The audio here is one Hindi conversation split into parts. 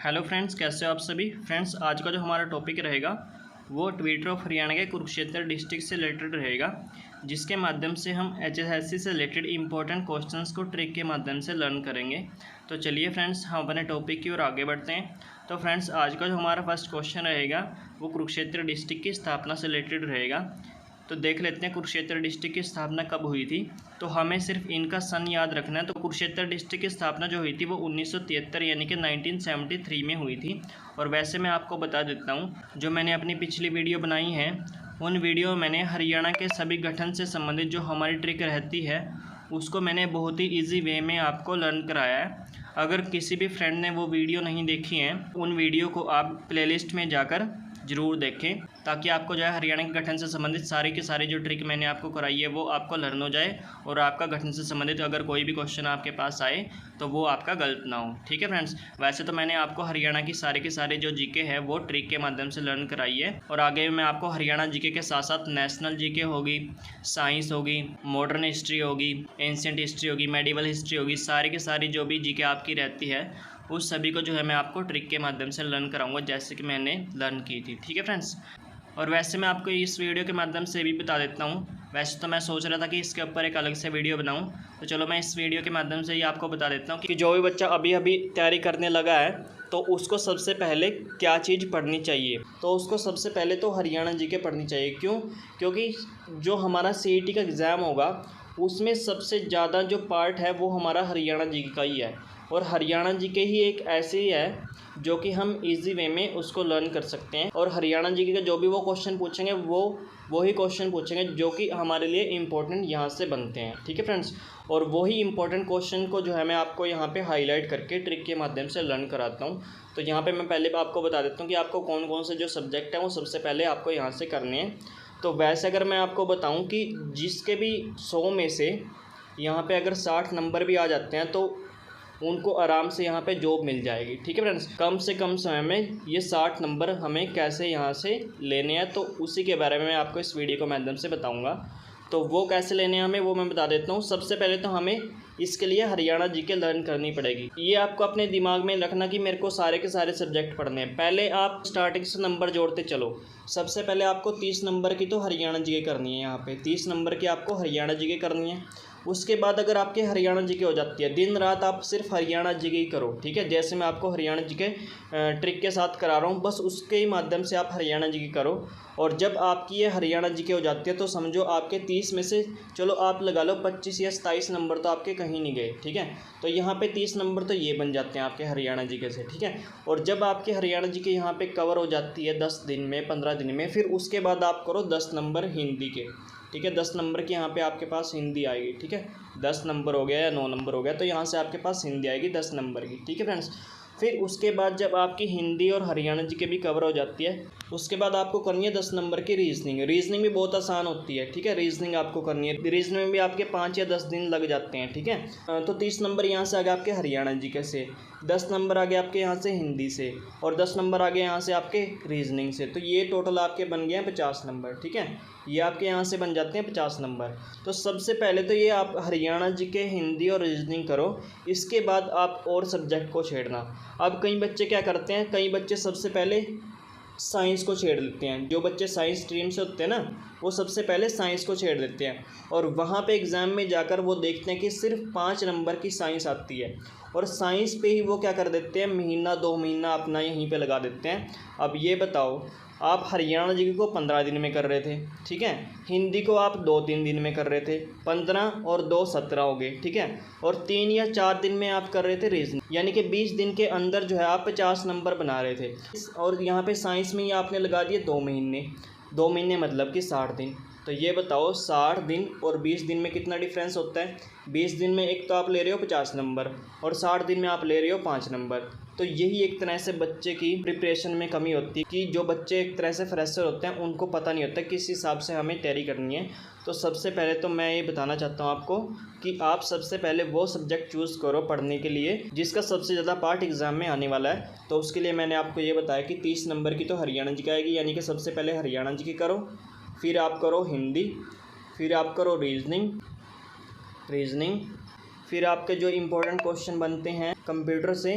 हेलो फ्रेंड्स, कैसे हो आप सभी। फ्रेंड्स, आज का जो हमारा टॉपिक रहेगा वो ट्वीटर ऑफ हरियाणा के कुरुक्षेत्र डिस्ट्रिक्ट से रिलेटेड रहेगा, जिसके माध्यम से हम एचएसएससी से रिलेटेड इंपॉर्टेंट क्वेश्चंस को ट्रिक के माध्यम से लर्न करेंगे। तो चलिए फ्रेंड्स, हम अपने टॉपिक की ओर आगे बढ़ते हैं। तो फ्रेंड्स, आज का जो हमारा फर्स्ट क्वेश्चन रहेगा वो कुरुक्षेत्र डिस्ट्रिक्ट की स्थापना से रिलेटेड रहेगा। तो देख लेते हैं कुरुक्षेत्र डिस्ट्रिक्ट की स्थापना कब हुई थी। तो हमें सिर्फ इनका सन याद रखना है। तो कुरुक्षेत्र डिस्ट्रिक्ट की स्थापना जो हुई थी वो 1973 यानी कि 1973 में हुई थी। और वैसे मैं आपको बता देता हूँ, जो मैंने अपनी पिछली वीडियो बनाई है उन वीडियो में मैंने हरियाणा के सभी गठन से संबंधित जो हमारी ट्रिक रहती है उसको मैंने बहुत ही ईजी वे में आपको लर्न कराया है। अगर किसी भी फ्रेंड ने वो वीडियो नहीं देखी है, उन वीडियो को आप प्लेलिस्ट में जाकर ज़रूर देखें, ताकि आपको जो है हरियाणा के गठन से संबंधित सारी की सारी जो ट्रिक मैंने आपको कराई है वो आपको लर्न हो जाए और आपका गठन से संबंधित अगर कोई भी क्वेश्चन आपके पास आए तो वो आपका गलत ना हो। ठीक है फ्रेंड्स, वैसे तो मैंने आपको हरियाणा की सारी जो जीके है वो ट्रिक के माध्यम से लर्न कराई है। और आगे मैं आपको हरियाणा जीके के साथ साथ नेशनल जीके होगी, साइंस होगी, मॉडर्न हिस्ट्री होगी, एंशिएंट हिस्ट्री होगी, मेडिवल हिस्ट्री होगी, सारी की सारी जो भी जीके आपकी रहती है उस सभी को जो है मैं आपको ट्रिक के माध्यम से लर्न कराऊंगा, जैसे कि मैंने लर्न की थी। ठीक है फ्रेंड्स, और वैसे मैं आपको इस वीडियो के माध्यम से भी बता देता हूँ। वैसे तो मैं सोच रहा था कि इसके ऊपर एक अलग से वीडियो बनाऊँ, तो चलो मैं इस वीडियो के माध्यम से ही आपको बता देता हूँ कि जो भी बच्चा अभी अभी तैयारी करने लगा है तो उसको सबसे पहले क्या चीज़ पढ़नी चाहिए। तो उसको सबसे पहले तो हरियाणा जीके पढ़नी चाहिए। क्यों? क्योंकि जो हमारा सीईटी का एग्ज़ाम होगा उसमें सबसे ज़्यादा जो पार्ट है वो हमारा हरियाणा जीके का ही है। और हरियाणा जीके ही एक ऐसी है जो कि हम इजी वे में उसको लर्न कर सकते हैं। और हरियाणा जीके का जो भी वो क्वेश्चन पूछेंगे वो ही क्वेश्चन पूछेंगे जो कि हमारे लिए इम्पोर्टेंट यहाँ से बनते हैं। ठीक है फ्रेंड्स, और वही इम्पोर्टेंट क्वेश्चन को जो है मैं आपको यहाँ पे हाईलाइट करके ट्रिक के माध्यम से लर्न कराता हूँ। तो यहाँ पे मैं पहले आपको बता देता हूँ कि आपको कौन कौन से जो सब्जेक्ट हैं वो सबसे पहले आपको यहाँ से करने हैं। तो वैसे अगर मैं आपको बताऊँ कि जिसके भी 100 में से यहाँ पर अगर 60 नंबर भी आ जाते हैं तो उनको आराम से यहाँ पे जॉब मिल जाएगी। ठीक है फ्रेंड्स, कम से कम समय में ये 60 नंबर हमें कैसे यहाँ से लेने हैं तो उसी के बारे में मैं आपको इस वीडियो के माध्यम से बताऊँगा। तो वो कैसे लेने हैं हमें वो मैं बता देता हूँ। सबसे पहले तो हमें इसके लिए हरियाणा जीके लर्न करनी पड़ेगी। ये आपको अपने दिमाग में रखना कि मेरे को सारे के सारे सब्जेक्ट पढ़ने हैं। पहले आप स्टार्टिंग से नंबर जोड़ते चलो। सबसे पहले आपको 30 नंबर की तो हरियाणा जीके करनी है। यहाँ पे 30 नंबर की आपको हरियाणा जीके करनी है। उसके बाद अगर आपके हरियाणा जीके हो जाती है, दिन रात आप सिर्फ हरियाणा जीके ही करो। ठीक है, जैसे मैं आपको हरियाणा जीके ट्रिक के साथ करा रहा हूँ, बस उसके ही माध्यम से आप हरियाणा जीके करो। और जब आपकी ये हरियाणा जीके हो जाती है तो समझो आपके 30 में से चलो आप लगा लो 25 या 27 नंबर तो आपके कहीं नहीं गए। ठीक है, तो यहाँ पे 30 नंबर तो ये बन जाते हैं आपके हरियाणा जीके से। ठीक है, और जब आपके हरियाणा जीके यहाँ पे कवर हो जाती है 10 दिन में, 15 दिन में, फिर उसके बाद आप करो 10 नंबर हिंदी के। ठीक है, 10 नंबर की यहाँ पे आपके पास हिंदी आएगी। ठीक है, 10 नंबर हो गया या 9 नंबर हो गया तो यहाँ से आपके पास हिंदी आएगी 10 नंबर की। ठीक है फ्रेंड्स, फिर उसके बाद जब आपकी हिंदी और हरियाणा जीके भी कवर हो जाती है उसके बाद आपको करनी है 10 नंबर की रीजनिंग। रीजनिंग भी बहुत आसान होती है। ठीक है, रीजनिंग आपको करनी है। रीजनिंग में भी आपके 5 या 10 दिन लग जाते हैं। ठीक है, तो 30 नंबर यहाँ से आ गए आपके हरियाणा जीके से, 10 नंबर आ गए आपके यहाँ से हिंदी से, और 10 नंबर आ गए यहाँ से आपके रीजनिंग से। तो ये टोटल आपके बन गए हैं 50 नंबर। ठीक है, ये आपके यहाँ से बन जाते हैं 50 नंबर। तो सबसे पहले तो ये आप हरियाणा जीके, हिंदी और रीजनिंग करो। इसके बाद आप और सब्जेक्ट को छेड़ना। अब कई बच्चे क्या करते हैं, कई बच्चे सबसे पहले साइंस को छेड़ लेते हैं। जो बच्चे साइंस स्ट्रीम से होते हैं ना, वो सबसे पहले साइंस को छेड़ देते हैं और वहाँ पे एग्ज़ाम में जाकर वो देखते हैं कि सिर्फ 5 नंबर की साइंस आती है और साइंस पे ही वो क्या कर देते हैं, महीना 2 महीना अपना यहीं पे लगा देते हैं। अब ये बताओ, आप हरियाणा जीके को 15 दिन में कर रहे थे। ठीक है, हिंदी को आप 2-3 दिन में कर रहे थे, 15 और 2 17 हो गए। ठीक है, और 3 या 4 दिन में आप कर रहे थे रीजनिंग, यानी कि 20 दिन के अंदर जो है आप 50 नंबर बना रहे थे। और यहाँ पे साइंस में ही आपने लगा दिए 2 महीने। 2 महीने मतलब कि 60 दिन। तो ये बताओ 60 दिन और 20 दिन में कितना डिफरेंस होता है। 20 दिन में एक तो आप ले रहे हो 50 नंबर और 60 दिन में आप ले रहे हो 5 नंबर। तो यही एक तरह से बच्चे की प्रिपरेशन में कमी होती है कि जो बच्चे एक तरह से फ्रेशर होते हैं उनको पता नहीं होता किस हिसाब से हमें तैयारी करनी है। तो सबसे पहले तो मैं ये बताना चाहता हूँ आपको कि आप सबसे पहले वो सब्जेक्ट चूज़ करो पढ़ने के लिए जिसका सबसे ज़्यादा पार्ट एग्ज़ाम में आने वाला है। तो उसके लिए मैंने आपको ये बताया कि 30 नंबर की तो हरियाणा जीके आएगी, यानी कि सबसे पहले हरियाणा जीके करो, फिर आप करो हिंदी, फिर आप करो रीजनिंग, फिर आपके जो इम्पोर्टेंट क्वेश्चन बनते हैं कंप्यूटर से,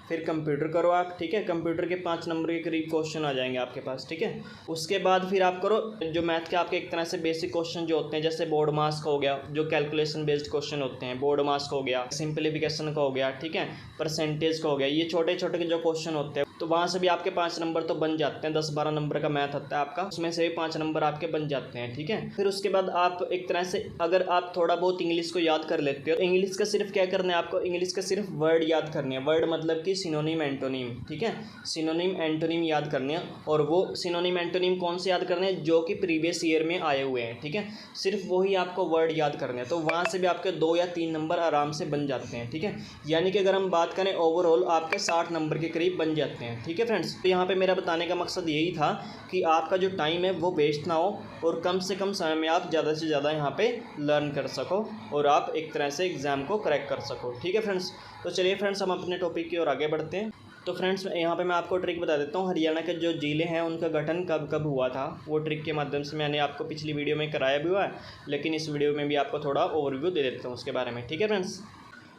फिर कंप्यूटर करो आप, ठीक है। कंप्यूटर के 5 नंबर के करीब क्वेश्चन आ जाएंगे आपके पास, ठीक है। उसके बाद फिर आप करो जो मैथ के आपके एक तरह से बेसिक क्वेश्चन जो होते हैं, जैसे बोर्ड मास का हो गया, जो कैलकुलेशन बेस्ड क्वेश्चन होते हैं, बोर्ड मास का हो गया, सिंप्लीफिकेशन का हो गया, ठीक है, परसेंटेज का हो गया, ये छोटे छोटे जो क्वेश्चन होते हैं, तो वहाँ से भी आपके 5 नंबर तो बन जाते हैं। 10-12 नंबर का मैथ आता है आपका, उसमें से भी 5 नंबर आपके बन जाते हैं, ठीक है। फिर उसके बाद आप एक तरह से अगर आप थोड़ा बहुत इंग्लिश को याद कर लेते हो, इंग्लिश का सिर्फ क्या करना है आपको, इंग्लिश का सिर्फ वर्ड याद करने हैं। वर्ड मतलब कि सिनोनिम एंटोनिम, ठीक है, सिनोनिम एंटोनिम याद करने हैं। और वो सिनोनिम एंटोनिम कौन से याद करने हैं, जो कि प्रीवियस ईयर में आए हुए हैं, ठीक है, सिर्फ वही आपको वर्ड याद करने हैं। तो वहाँ से भी आपके 2 या 3 नंबर आराम से बन जाते हैं, ठीक है। यानी कि अगर हम बात करें ओवरऑल आपके 60 नंबर के करीब बन जाते हैं, ठीक है फ्रेंड्स। तो यहाँ पे मेरा बताने का मकसद यही था कि आपका जो टाइम है वो वेस्ट ना हो और कम से कम समय में आप ज़्यादा से ज़्यादा यहाँ पे लर्न कर सको और आप एक तरह से एग्ज़ाम को क्रैक कर सको, ठीक है फ्रेंड्स। तो चलिए फ्रेंड्स हम अपने टॉपिक की ओर आगे बढ़ते हैं। तो फ्रेंड्स यहाँ पे मैं आपको ट्रिक बता देता हूँ, हरियाणा के जो ज़िले हैं उनका गठन कब कब हुआ था, वो ट्रिक के माध्यम से मैंने आपको पिछली वीडियो में कराया भी हुआ है, लेकिन इस वीडियो में भी आपको थोड़ा ओवरव्यू दे देता हूँ उसके बारे में, ठीक है फ्रेंड्स।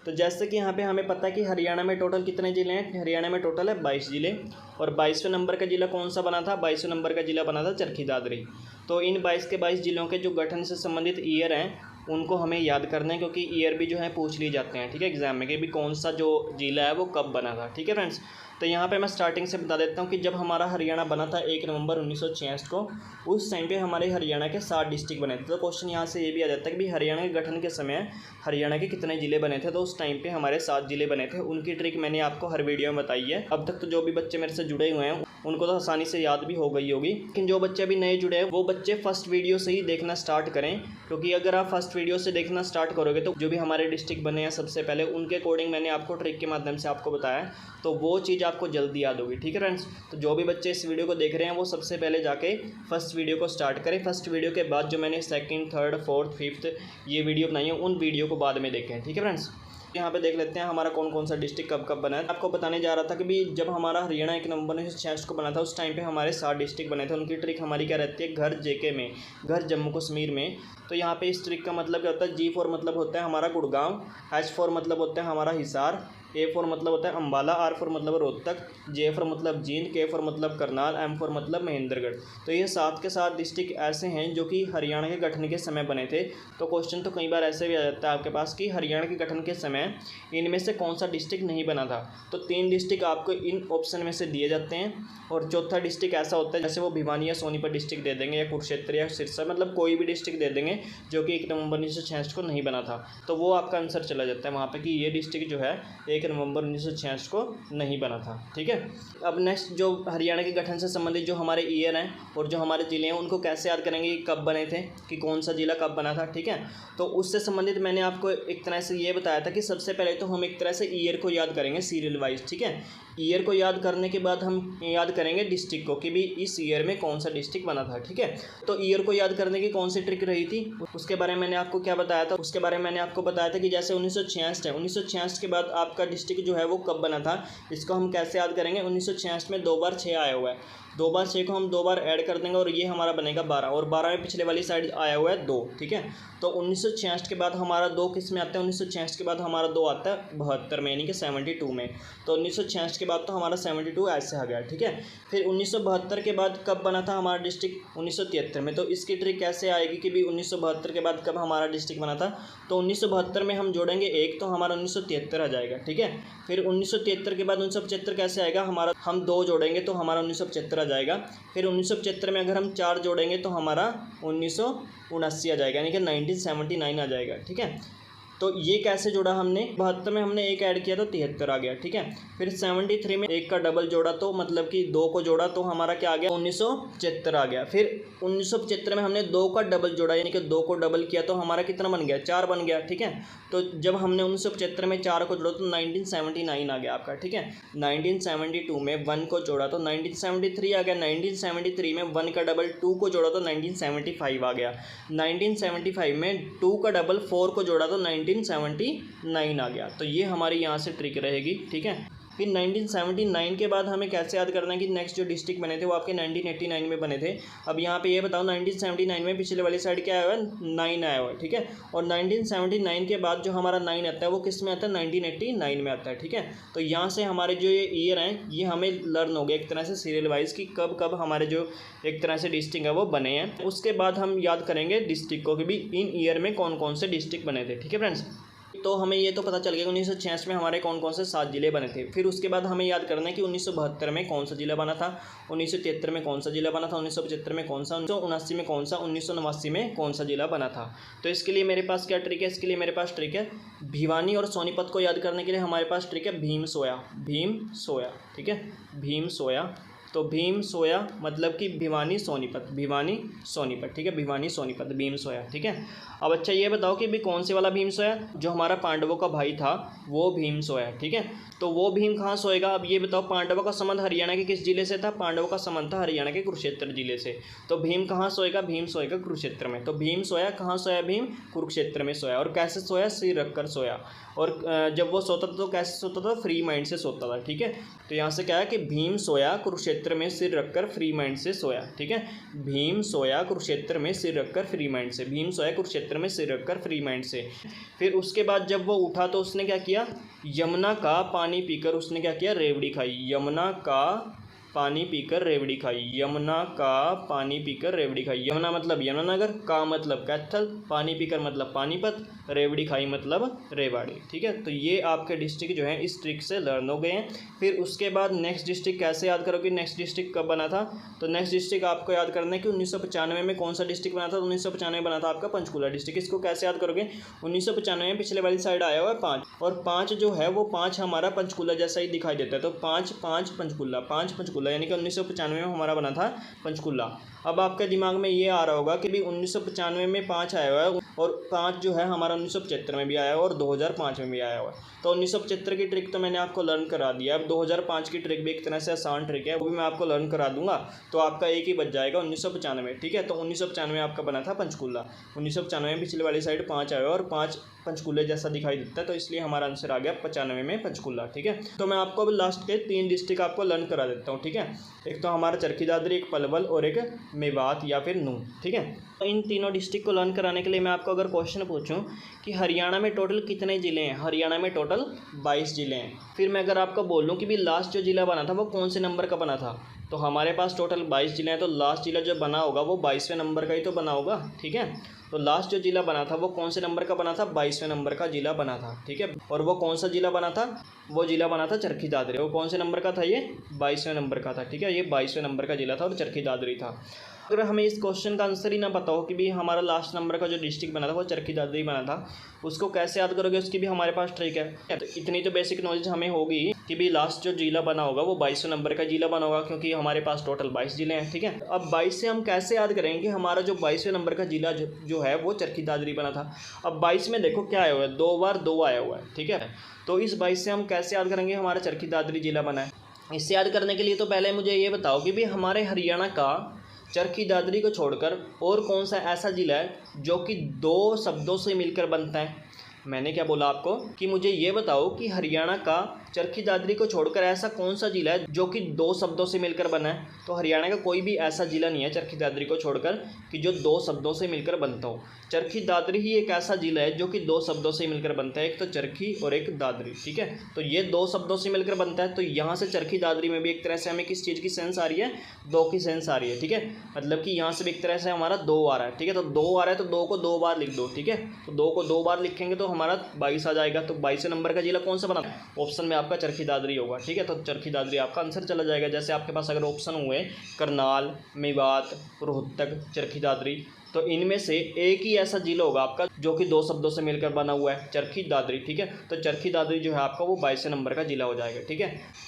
तो जैसे कि यहाँ पे हमें पता है कि हरियाणा में टोटल कितने ज़िले हैं, हरियाणा में टोटल है 22 ज़िले। और 22वें नंबर का ज़िला कौन सा बना था, 22वें नंबर का ज़िला बना था चरखी दादरी। तो इन 22 के 22 ज़िलों के जो गठन से संबंधित ईयर हैं उनको हमें याद करना है, क्योंकि ईयर भी जो है पूछ लिए जाते हैं, ठीक है, एग्जाम में, कि भी कौन सा जो ज़िला है वो कब बना था, ठीक है फ्रेंड्स। तो यहाँ पे मैं स्टार्टिंग से बता देता हूँ कि जब हमारा हरियाणा बना था 1 नवंबर 1966 को, उस टाइम पे हमारे हरियाणा के 7 डिस्ट्रिक्ट बने थे। तो क्वेश्चन यहाँ से ये भी आ जाता है कि भी हरियाणा के गठन के समय हरियाणा के कितने ज़िले बने थे, तो उस टाइम पे हमारे 7 ज़िले बने थे। उनकी ट्रिक मैंने आपको हर वीडियो में बताई है। अब तक तो जो भी बच्चे मेरे से जुड़े हुए हैं उनको तो आसानी से याद भी हो गई होगी, लेकिन जो बच्चे अभी नए जुड़े हैं वो बच्चे फर्स्ट वीडियो से ही देखना स्टार्ट करें, क्योंकि अगर आप फर्स्ट वीडियो से देखना स्टार्ट करोगे तो जो भी हमारे डिस्ट्रिक्ट बने हैं सबसे पहले, उनके अकॉर्डिंग मैंने आपको ट्रिक के माध्यम से आपको बताया, तो वो चीज़ आपको जल्दी याद होगी, ठीक है फ्रेंड्स। तो जो भी बच्चे इस वीडियो को देख रहे हैं वो सबसे पहले जाके फर्स्ट वीडियो को स्टार्ट करें। फर्स्ट वीडियो के बाद जो मैंने सेकंड, थर्ड, फोर्थ, फिफ्थ ये वीडियो बनाई है, उन वीडियो को बाद में देखें, ठीक है फ्रेंड्स। यहाँ पे देख लेते हैं हमारा कौन कौन सा डिस्ट्रिक्ट कब कब बना है। आपको बताने जा रहा था कि भी जब हमारा हरियाणा 1 नवंबर 1966 को बना था, उस टाइम पे हमारे 7 डिस्ट्रिक्ट बने थे। उनकी ट्रिक हमारी क्या रहती है, घर जेके में, घर जम्मू कश्मीर में। तो यहाँ पे इस ट्रिक का मतलब क्या होता है, G फॉर मतलब होता है हमारा गुड़गांव, H फॉर मतलब होता है हमारा हिसार, A फॉर मतलब होता है अम्बाला, R फॉर मतलब रोहतक, J फॉर मतलब जींद, K फॉर मतलब करनाल, M फॉर मतलब महेंद्रगढ़। तो ये 7 के 7 डिस्ट्रिक्ट ऐसे हैं जो कि हरियाणा के गठन के समय बने थे। तो क्वेश्चन तो कई बार ऐसे भी आ जाता है आपके पास कि हरियाणा के गठन के समय इनमें से कौन सा डिस्ट्रिक्ट नहीं बना था। तो 3 डिस्ट्रिक्ट आपको इन ऑप्शन में से दिए जाते हैं, और चौथा डिस्ट्रिक्ट ऐसा होता है जैसे वो भिवानी या सोनीपत डिस्ट्रिक्ट दे देंगे, या कुरुक्षेत्र या सिरसा, मतलब कोई भी डिस्ट्रिक्ट दे देंगे जो कि 1 नवंबर 1966 को नहीं बना था। तो वो आपका आंसर चला जाता है वहाँ पे कि ये डिस्ट्रिक्ट जो है 1 नवंबर 1966 को नहीं बना था, ठीक है। अब नेक्स्ट जो हरियाणा के गठन से संबंधित जो हमारे ईयर हैं और जो हमारे ज़िले हैं उनको कैसे याद करेंगे कि कब बने थे, कि कौन सा ज़िला कब बना था, ठीक है। तो उससे संबंधित मैंने आपको एक तरह से ये बताया था कि सबसे पहले तो हम एक तरह से ईयर को याद करेंगे सीरियल वाइज, ठीक है। ईयर को याद करने के बाद हम याद करेंगे डिस्ट्रिक्ट को कि भी इस ईयर में कौन सा डिस्ट्रिक्ट बना था, ठीक है। तो ईयर को याद करने की कौन सी ट्रिक रही थी उसके बारे में मैंने आपको क्या बताया था, उसके बारे में मैंने आपको बताया था कि जैसे 1966 है, 1966 के बाद आपका डिस्ट्रिक्ट जो है वो कब बना था, इसको हम कैसे याद करेंगे। 1966 में 2 बार 6 आया हुआ है, 2 बार 6 को हम 2 बार ऐड कर देंगे और ये हमारा बनेगा 12, और 12 में पिछले वाली साइड आया हुआ है 2, ठीक है। तो 1966 के बाद हमारा 2 किस में आता है, 1966 के बाद हमारा 2 आता है 72 में, यानी कि 72 में। तो 1966 के बाद तो हमारा 72 ऐसे आ गया, ठीक है। फिर 1972 के बाद कब बना था हमारा डिस्ट्रिक्ट, 1973 में। तो इसकी ट्रिक कैसे आएगी कि भी 1972 के बाद कब हमारा डिस्ट्रिक्ट बना था, तो 1972 में हम जोड़ेंगे 1 तो हमारा 1973 आ जाएगा, ठीक है। फिर 1973 के बाद 1975 कैसे आएगा, हमारा हम 2 जोड़ेंगे तो हमारा 1975 आ जाएगा। फिर 1975 में अगर हम 4 जोड़ेंगे तो हमारा 1979 आ जाएगा, यानी कि 1979 आ जाएगा, ठीक है। तो ये कैसे जोड़ा हमने, 72 में हमने 1 ऐड किया तो 73 आ गया, ठीक है। फिर 73 में 1 का डबल जोड़ा तो मतलब कि 2 को जोड़ा तो हमारा क्या आ गया, 1975 आ गया। फिर 1975 में हमने 2 का डबल जोड़ा, यानी कि 2 को डबल किया तो हमारा कितना बन गया, 4 बन गया, ठीक है। तो जब हमने 1975 में 4 को जोड़ा तो 1979 आ गया आपका, ठीक है। 1972 में 1 को जोड़ा तो 1973 आ गया, 1973 में 1 का डबल 2 को जोड़ा तो 1975 आ गया, 1975 में 2 का डबल 4 को जोड़ा तो 1979 आ गया। तो ये हमारी यहाँ से ट्रिक रहेगी, ठीक है। फिर 1979 के बाद हमें कैसे याद करना है कि नेक्स्ट जो डिस्ट्रिक्ट बने थे वो आपके 1989 में बने थे। अब यहाँ पे ये बताओ 1979 में पिछले वाली साइड क्या आया हुआ है, 9 आया हुआ है, ठीक है। और 1979 के बाद जो हमारा 9 आता है वो किस में आता है, 1989 में आता है, ठीक है। तो यहाँ से हमारे जो ये ईयर हैं ये हमें लर्न हो गया एक तरह से सीरियल वाइज कि कब कब हमारे जो एक तरह से डिस्ट्रिक्ट है वो बने हैं। उसके बाद हम याद करेंगे डिस्ट्रिक्ट को कि भी इन ईयर में कौन कौन से डिस्ट्रिक्ट बने थे, ठीक है फ्रेंड्स। तो हमें ये तो पता चल गया 1986 में हमारे कौन कौन से 7 जिले बने थे। फिर उसके बाद हमें याद करना है कि 1972 में कौन सा जिला बना था, 1973 में कौन सा जिला बना था, 1975 में कौन सा, 1979 में कौन सा, 1989 में कौन सा जिला बना था। तो इसके लिए मेरे पास क्या ट्रिक है, इसके लिए मेरे पास ट्रिक है भिवानी और सोनीपत को याद करने के लिए हमारे पास ट्रिक है भीम सोया, ठीक है, भीम सोया। तो भीम सोया मतलब कि भिवानी सोनीपत, ठीक है, भिवानी सोनीपत, भीम सोया, ठीक है। अब अच्छा ये बताओ कि भी कौन से वाला भीम सोया, जो हमारा पांडवों का भाई था वो भीम सोया, ठीक है। तो वो भीम कहाँ सोएगा, अब ये बताओ पांडवों का संबंध हरियाणा के किस जिले से था, पांडवों का संबंध था हरियाणा के कुरुक्षेत्र जिले से। तो भीम कहाँ सोएगा, भीम सोएगा कुरुक्षेत्र में। तो भीम सोया कहाँ सोया, भीम कुरुक्षेत्र में सोया। और कैसे सोया, सिर रखकर सोया। और जब वो सोता था तो कैसे सोता था, फ्री माइंड से सोता था, ठीक है। तो यहाँ से क्या है कि भीम सोया कुरुक्षेत्र में सिर रखकर फ्री माइंड से सोया, ठीक है। भीम सोया कुरुक्षेत्र में सिर रखकर फ्री माइंड से, भीम सोया कुरुक्षेत्र में सिर रखकर फ्री माइंड से। फिर उसके बाद जब वो उठा तो उसने क्या किया, यमुना का पानी पीकर उसने क्या किया, रेवड़ी खाई। यमुना का पानी पीकर रेवड़ी खाई, यमुना का पानी पीकर रेवड़ी खाई। यमुना मतलब यमुनानगर, का मतलब कैथल, पानी पीकर मतलब पानीपत, रेवड़ी खाई मतलब रेवाड़ी, ठीक है। तो ये आपके डिस्ट्रिक्ट जो है इस ट्रिक से लर्न हो गए हैं। फिर उसके बाद नेक्स्ट डिस्ट्रिक्ट कैसे याद करोगे, नेक्स्ट डिस्ट्रिक्ट कब बना था। तो नेक्स्ट डिस्ट्रिक्ट आपको याद करना है कि 1995 में कौन सा डिस्ट्रिक्ट बना था। 1995 बना था आपका पंचकुला डिस्ट्रिक्ट। इसको कैसे याद करोगे, 1995 में पिछले वाली साइड आया हुआ है 5, और 5 जो है वो 5 हमारा पंचकुला जैसा ही दिखाई देता है। तो 5 पंचकुला, यानी कि 1995 में हमारा बना था पंचकुला। अब आपके दिमाग में ये आ रहा होगा कि भी 1995 में 5 आया हुआ है और 5 जो है हमारा 1975 में भी आया हुआ है और 2005 में भी आया हुआ है। तो 1975 की ट्रिक तो मैंने आपको लर्न करा दिया। अब 2005 की ट्रिक भी एक तरह से आसान ट्रिक है, वो भी मैं आपको लर्न करा दूंगा। तो आपका एक ही बच जाएगा 1995, ठीक है। तो 1995 में आपका बना था पंचकुला। 1995 में पिछले वाली साइड 5 आया हुआ और 5 पंचकुले जैसा दिखाई देता है, तो इसलिए हमारा आंसर आ गया 95 में पंचकुला, ठीक है। तो मैं आपको अभी लास्ट के 3 डिस्ट्रिक्ट आपको लर्न करा देता हूँ, ठीक है। एक तो हमारा चरखी दादरी, एक पलवल और एक मेवात या फिर नूंह, ठीक है। तो इन तीनों डिस्ट्रिक्ट को लर्न कराने के लिए मैं आपको अगर क्वेश्चन पूछूं कि हरियाणा में टोटल कितने ज़िले हैं, हरियाणा में टोटल 22 ज़िले हैं। फिर मैं अगर आपको बोलूं कि भी लास्ट जो ज़िला बना था वो कौन से नंबर का बना था, तो हमारे पास टोटल 22 ज़िले हैं। तो लास्ट ज़िला जो बना होगा वो 22वें नंबर का ही तो बना होगा, ठीक है। तो लास्ट जो ज़िला बना था वो कौन से नंबर का बना था, 22वें नंबर का ज़िला बना था, ठीक है। और वो कौन सा ज़िला बना था, वो ज़िला बना था चरखी दादरी। वो कौन से नंबर का था, ये 22वें नंबर का था, ठीक है। ये 22वें नंबर का ज़िला था और चरखी दादरी था। अगर हमें इस क्वेश्चन का आंसर ही ना पता हो कि भी हमारा लास्ट नंबर का जो डिस्ट्रिक्ट बना था वो चरखी दादरी बना था, उसको कैसे याद करोगे, उसकी भी हमारे पास ट्रिक है। तो इतनी तो बेसिक नॉलेज हमें होगी कि भी लास्ट जो जिला बना होगा वो 22वें नंबर का जिला बना होगा, क्योंकि हमारे पास टोटल 22 जिले हैं, ठीक है। अब 22 से हम कैसे याद करेंगे कि हमारा जो 22वें नंबर का जिला जो है वो चरखी दादरी बना था। अब 22 में देखो क्या आया हुआ है, 2 बार 2 आया हुआ है, ठीक है। तो इस 22 से हम कैसे याद करेंगे हमारा चरखी दादरी जिला बना है। इससे याद करने के लिए तो पहले मुझे ये बताओ कि भी हमारे हरियाणा का चरखी दादरी को छोड़कर और कौन सा ऐसा जिला है जो कि 2 शब्दों से मिलकर बनता है। मैंने क्या बोला आपको कि मुझे ये बताओ कि हरियाणा का चरखी दादरी को छोड़कर ऐसा कौन सा जिला है जो कि 2 शब्दों से मिलकर बना है। तो हरियाणा का कोई भी ऐसा जिला नहीं है चरखी दादरी को छोड़कर कि जो 2 शब्दों से मिलकर बनता हो। चरखी दादरी ही एक ऐसा जिला है जो कि 2 शब्दों से मिलकर बनता है, एक तो चरखी और एक दादरी, ठीक है। तो ये 2 शब्दों से मिलकर बनता है। तो यहाँ से चरखी दादरी में भी एक तरह से हमें किस चीज़ की सेंस आ रही है, 2 की सेंस आ रही है, ठीक है। मतलब कि यहाँ से भी एक तरह से हमारा 2 आ रहा है, ठीक है। तो 2 आ रहा है तो 2 को 2 बार लिख दो, ठीक है। तो 2 को 2 बार लिखेंगे तो हमारा 22 आ जाएगा। तो 22वें नंबर का जिला कौन सा बना, ऑप्शन में आपका चरखी दादरी होगा, ठीक है। तो चरखी दादरी आपका आंसर चला जाएगा। जैसे आपके पास अगर ऑप्शन हुए करनाल, मेवात, रोहतक, चरखी दादरी, तो इनमें से एक ही ऐसा जिला होगा आपका जो कि 2 शब्दों से मिलकर बना हुआ है, चरखी दादरी, ठीक है। तो चरखी दादरी जो है आपका वो 22वें नंबर का जिला हो जाएगा, ठीक है।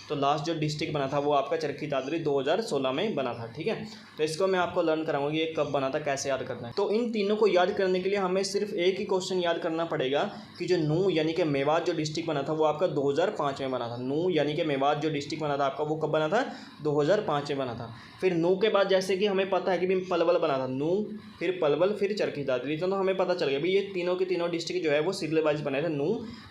तो लास्ट जो डिस्ट्रिक्ट बना था वो आपका चरखी दादरी 2016 में बना था, ठीक है। तो इसको मैं आपको लर्न कराऊंगी ये कब बना था, कैसे याद करना है। तो इन तीनों को याद करने के लिए हमें सिर्फ एक ही क्वेश्चन याद करना पड़ेगा कि जो नूंह यानी कि मेवात जो डिस्ट्रिक्ट बना था वो आपका 2005 में बना था। नूंह यानी कि मेवात जो डिस्ट्रिक्ट बना था आपका वो कब बना था, 2005 में बना था। फिर नूंह के बाद जैसे कि हमें पता है कि भी पलवल बना था, नूंह फिर फिर पलवल, फिर चरखी दादरी। तो हमें पता चल गया भाई ये तीनों के तीनों डिस्ट्रिक्ट जो है वो सीरियल वाइज बने थे, नू,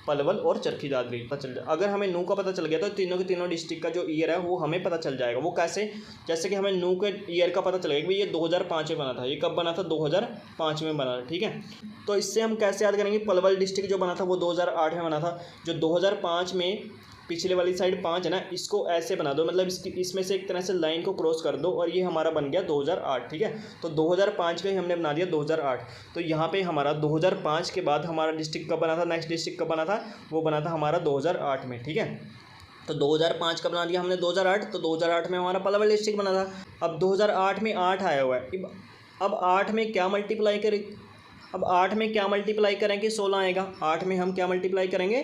पलवल और चरखी दादरी। पता चल जाए, अगर हमें नू का पता चल गया तो तीनों के तीनों डिस्ट्रिक्ट का जो ईयर है वो हमें पता चल जाएगा। वो कैसे? जैसे कि हमें नू के ईयर का पता चलेगा कि भाई ये 2005 में बना था। ये कब बना था? 2005 में बना था, ठीक है। तो इससे हम कैसे याद करेंगे? पलवल डिस्ट्रिक्ट जो बना था वो 2008 में बना था। जो 2005 में पिछले वाली साइड 5 है ना, इसको ऐसे बना दो, मतलब इसमें से एक तरह से लाइन को क्रॉस कर दो और ये हमारा बन गया 2008, ठीक है। तो 2005 का ही हमने बना दिया 2008। तो यहाँ पे हमारा 2005 के बाद हमारा डिस्ट्रिक्ट कब बना था? नेक्स्ट डिस्ट्रिक्ट कब बना था? वो बना था हमारा 2008 में, ठीक है। तो 2005 का बना दिया हमने 2008, तो 2008 में हमारा पलवल डिस्ट्रिक्ट बना था। अब 2008 में 8 आया हुआ है। अब 8 में क्या मल्टीप्लाई करें? अब 8 में क्या मल्टीप्लाई करेंगे? 16 आएगा। 8 में हम क्या मल्टीप्लाई करेंगे?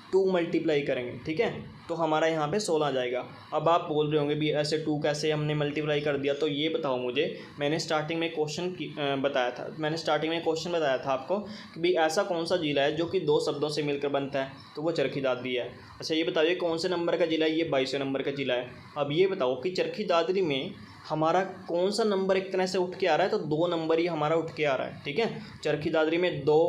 2 मल्टीप्लाई करेंगे, ठीक है। तो हमारा यहाँ पे 16 आ जाएगा। अब आप बोल रहे होंगे भी ऐसे 2 कैसे हमने मल्टीप्लाई कर दिया? तो ये बताओ मुझे। मैंने स्टार्टिंग में क्वेश्चन बताया था आपको कि भाई ऐसा कौन सा जिला है जो कि 2 शब्दों से मिलकर बनता है? तो वो चरखी दादरी है। अच्छा ये बताइए कौन से नंबर का जिला है? ये 22वें नंबर का जिला है। अब ये बताओ कि चरखी दादरी में हमारा कौन सा नंबर एक तरह से उठ के आ रहा है? तो 2 नंबर ही हमारा उठ के आ रहा है, ठीक है। चरखी दादरी में 2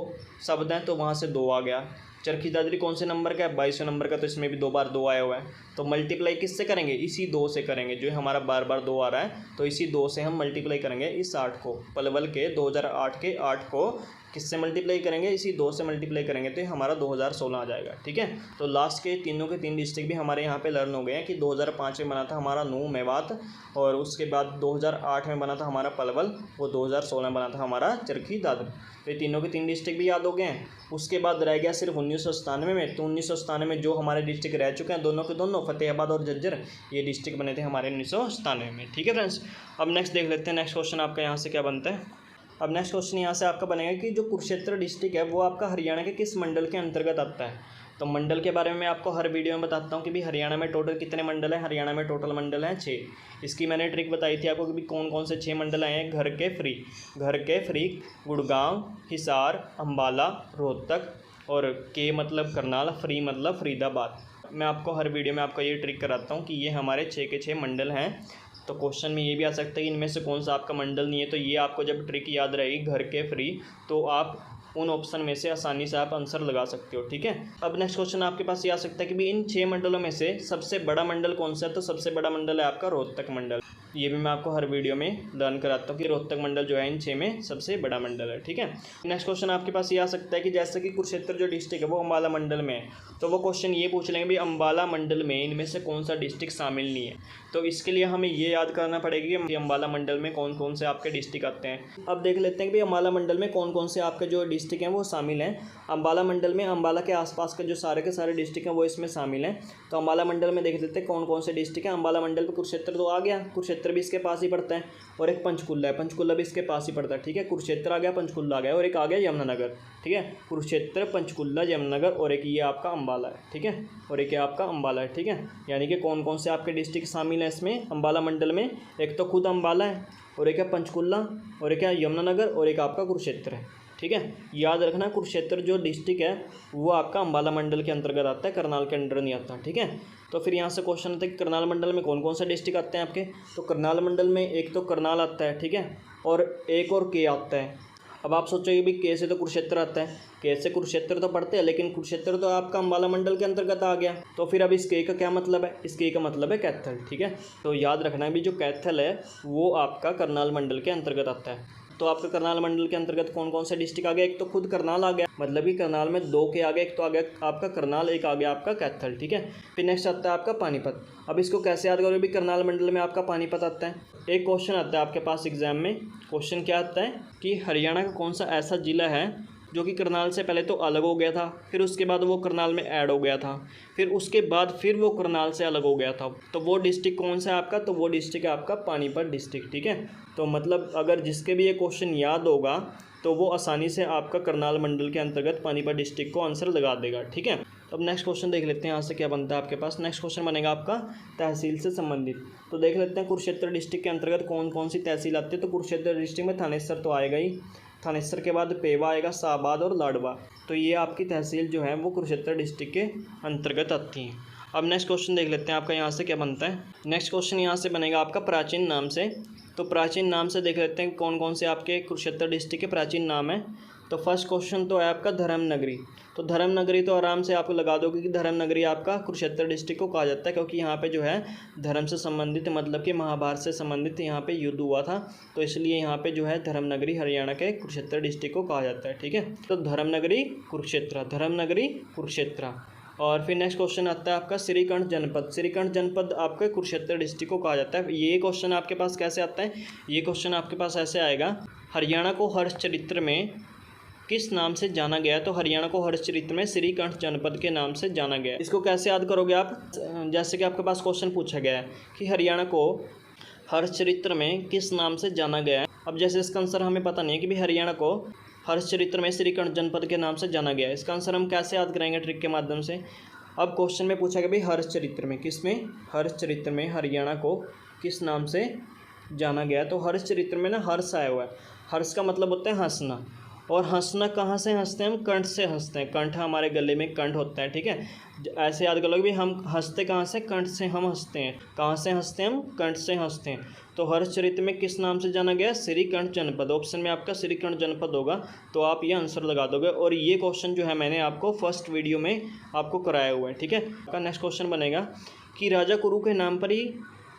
शब्द हैं तो वहाँ से 2 आ गया। चरखी दादरी कौन से नंबर का है? 22वें नंबर का, तो इसमें भी 2 बार 2 आया हुआ है। तो मल्टीप्लाई किससे करेंगे? इसी 2 से करेंगे, जो हमारा बार बार 2 आ रहा है। तो इसी 2 से हम मल्टीप्लाई करेंगे इस 8 को। पलवल के 2008 के 8 को किससे मल्टीप्लाई करेंगे? इसी 2 से मल्टीप्लाई करेंगे तो हमारा 2016 आ जाएगा, ठीक है। तो लास्ट के तीनों के 3 डिस्ट्रिक्ट भी हमारे यहाँ पे लर्न हो गए हैं कि 2005 में बना था हमारा नू मेवात, और उसके बाद 2008 में बना था हमारा पलवल, वो 2016 में बना था हमारा चरखी दादरी। तो ये तीनों के 3 डिस्ट्रिक्ट भी याद हो गए हैं। उसके बाद रह गया सिर्फ 1997 में। तो 1997 में जो हमारे डिस्ट्रिक्ट रह चुके हैं दोनों के दोनों, फतेहाबाद और झज्जर, ये डिस्ट्रिक्ट बने थे हमारे 1997 में, ठीक है फ्रेंड्स। अब नेक्स्ट देख लेते हैं, नेक्स्ट क्वेश्चन आपका यहाँ से क्या बनता है। अब नेक्स्ट क्वेश्चन यहाँ से आपका बनेगा कि जो कुरुक्षेत्र डिस्ट्रिक्ट है वो आपका हरियाणा के किस मंडल के अंतर्गत आता है? तो मंडल के बारे में मैं आपको हर वीडियो में बताता हूँ कि भाई हरियाणा में टोटल कितने मंडल हैं। हरियाणा में टोटल मंडल हैं 6। इसकी मैंने ट्रिक बताई थी आपको कि भाई कौन कौन से 6 मंडल आए हैं। घर के फ्री, गुड़गांव, हिसार, अम्बाला, रोहतक, और के मतलब करनाल, फ्री मतलब फरीदाबाद। मैं आपको हर वीडियो में आपका ये ट्रिक कराता हूँ कि ये हमारे 6 के 6 मंडल हैं। तो क्वेश्चन में ये भी आ सकता है कि इनमें से कौन सा आपका मंडल नहीं है। तो ये आपको जब ट्रिक याद रहेगी घर के फ्री, तो आप उन ऑप्शन में से आसानी से आप आंसर लगा सकते हो, ठीक है। अब नेक्स्ट क्वेश्चन आपके पास ये आ सकता है कि भाई इन 6 मंडलों में से सबसे बड़ा मंडल कौन सा है? तो सबसे बड़ा मंडल है आपका रोहतक मंडल। ये भी मैं आपको हर वीडियो में लर्न कराता हूँ कि रोहतक मंडल जो है इन 6 में सबसे बड़ा मंडल है, ठीक है। नेक्स्ट क्वेश्चन आपके पास ये आ सकता है कि जैसे कि कुरुक्षेत्र जो डिस्ट्रिक्ट है वो अम्बाला मंडल में है, तो वो क्वेश्चन ये पूछ लेंगे भाई अम्बाला मंडल में इनमें से कौन सा डिस्ट्रिक्ट शामिल नहीं है। तो इसके लिए हमें ये याद करना पड़ेगा कि अम्बाला मंडल में कौन कौन से आपके डिस्ट्रिक्ट आते हैं। अब देख लेते हैं कि भाई अम्बाला मंडल में कौन कौन से आपके जो डिस्ट्रिक्ट हैं वो शामिल हैं। अम्बाला मंडल में अम्बाला के आसपास के जो सारे के सारे डिस्ट्रिक्ट हैं वो इसमें शामिल हैं। तो अम्बाला मंडल में देख लेते हैं कौन कौन से डिस्ट्रिक्ट हैं। अम्बाला मंडल पे कुरुक्षेत्र तो आ गया, कुरुक्षेत्र भी इसके पास ही पड़ता है, और एक पंचकुला है, पंचकुला भी इसके पास ही पड़ता है, ठीक है। कुरुक्षेत्र आ गया, पंचकुला आ गया, और एक आ गया यमुनानगर, ठीक है। कुरुक्षेत्र, पंचकुला, यमुनानगर, और एक ये आपका अम्बाला है, ठीक है, और एक आपका अम्बाला है, ठीक है। यानी कि कौन कौन से आपके डिस्ट्रिक्ट शामिल हैं इसमें अम्बाला मंडल में? एक तो खुद अम्बाला है, और एक है पंचकुला, और एक है यमुनानगर, और एक आपका कुरुक्षेत्र है, ठीक है। याद रखना कुरुक्षेत्र जो डिस्ट्रिक्ट है वो आपका अम्बाला मंडल के अंतर्गत आता है, करनाल के अंडर नहीं आता, ठीक है। तो फिर यहाँ से क्वेश्चन आता है कि करनाल मंडल में कौन कौन से डिस्ट्रिक्ट आते हैं आपके? तो करनाल मंडल में एक तो करनाल आता है, ठीक है, और एक और के आता है। अब आप सोचोगे भी के से तो कुरुक्षेत्र आता है, के से कुरुक्षेत्र तो पढ़ते हैं, लेकिन कुरुक्षेत्र तो आपका अम्बाला मंडल के अंतर्गत आ गया। तो फिर अब इस के का क्या मतलब है? इस के का मतलब है कैथल, ठीक है। तो याद रखना भी जो कैथल है वो आपका करनाल मंडल के अंतर्गत आता है। तो आपका करनाल मंडल के अंतर्गत कौन कौन से डिस्ट्रिक्ट आ गया? एक तो खुद करनाल आ गया, मतलब कि करनाल में 2 के आ गए, एक तो आ गया आपका करनाल, एक आ गया आपका कैथल, ठीक है। फिर नेक्स्ट आता है आपका पानीपत। अब इसको कैसे याद करोगे? भी करनाल मंडल में आपका पानीपत आता है। एक क्वेश्चन आता है आपके पास एग्जाम में, क्वेश्चन क्या आता है कि हरियाणा का कौन सा ऐसा जिला है जो कि करनाल से पहले तो अलग हो गया था, फिर उसके बाद वो करनाल में ऐड हो गया था, फिर उसके बाद फिर वो करनाल से अलग हो गया था। तो वो डिस्ट्रिक्ट कौन सा है आपका? तो वो डिस्ट्रिक्ट है आपका पानीपत डिस्ट्रिक्ट, ठीक है। तो मतलब अगर जिसके भी ये क्वेश्चन याद होगा तो वो आसानी से आपका करनाल मंडल के अंतर्गत पानीपत डिस्ट्रिक्ट को आंसर लगा देगा, ठीक है। अब नेक्स्ट क्वेश्चन देख लेते हैं यहाँ से क्या बनता है आपके पास। नेक्स्ट क्वेश्चन बनेगा आपका तहसील से संबंधित। तो देख लेते हैं कुरुक्षेत्र डिस्ट्रिक्ट के अंतर्गत कौन कौन सी तहसील आती है। तो कुरुक्षेत्र डिस्ट्रिक्ट में थानेसर तो आएगा ही, थानेसर के बाद पेवा आएगा, शाहबाद और लाडवा। तो ये आपकी तहसील जो है वो कुरुक्षेत्र डिस्ट्रिक्ट के अंतर्गत आती हैं। अब नेक्स्ट क्वेश्चन देख लेते हैं आपका यहाँ से क्या बनता है। नेक्स्ट क्वेश्चन यहाँ से बनेगा आपका प्राचीन नाम से। तो प्राचीन नाम से देख लेते हैं कौन कौन से आपके कुरुक्षेत्र डिस्ट्रिक्ट के प्राचीन नाम है। तो फर्स्ट क्वेश्चन तो है आपका धर्मनगरी। तो धर्मनगरी तो आराम से आपको लगा दोगे कि धर्मनगरी आपका कुरुक्षेत्र डिस्ट्रिक्ट को कहा जाता है, क्योंकि यहाँ पे जो है धर्म से संबंधित मतलब कि महाभारत से संबंधित यहाँ पे युद्ध हुआ था, तो इसलिए यहाँ पे जो है धर्मनगरी हरियाणा के कुरुक्षेत्र डिस्ट्रिक्ट को कहा जाता है। ठीक है, तो धर्मनगरी कुरुक्षेत्र, धर्मनगरी कुरुक्षेत्र। और फिर नेक्स्ट क्वेश्चन आता है आपका श्रीकंठ जनपद। श्रीकंठ जनपद आपके कुरुक्षेत्र डिस्ट्रिक्ट को कहा जाता है। ये क्वेश्चन आपके पास कैसे आता है, ये क्वेश्चन आपके पास ऐसे आएगा, हरियाणा को हर्षचरित्र में किस नाम से जाना गया। तो हरियाणा को हर्षचरित्र में श्रीकंठ जनपद के नाम से जाना गया। इसको कैसे याद करोगे आप, जैसे कि आपके पास क्वेश्चन पूछा गया है कि हरियाणा को हर्षचरित्र में किस नाम से जाना गया है। अब जैसे इसका आंसर हमें पता नहीं है कि भी हरियाणा को हर्षचरित्र में श्रीकंठ जनपद के नाम से जाना गया है, इसका आंसर हम कैसे याद करेंगे ट्रिक के माध्यम से। अब क्वेश्चन में पूछा गया भाई हर्षचरित्र में, किस में, हर्षचरित्र में हरियाणा को किस नाम से जाना गया। तो हर्षचरित्र में ना हर्ष आया हुआ है, हर्ष का मतलब होता है हंसना, और हंसना कहाँ से हंसते हैं हम, कंठ से हंसते हैं, कंठ हमारे गले में कंठ होता है। ठीक है, ऐसे याद कर लो भी हम हंसते कहाँ से, कंठ से हम हंसते हैं। कहाँ से हंसते हैं हम, कंठ से हंसते हैं। तो हर्षचरित्र में किस नाम से जाना गया, श्रीकंठ जनपद। ऑप्शन में आपका श्रीकंठ जनपद होगा, तो आप ये आंसर लगा दोगे। और ये क्वेश्चन जो है मैंने आपको फर्स्ट वीडियो में आपको कराया हुआ है। ठीक है, आपका नेक्स्ट क्वेश्चन बनेगा कि राजा कुरु के नाम पर ही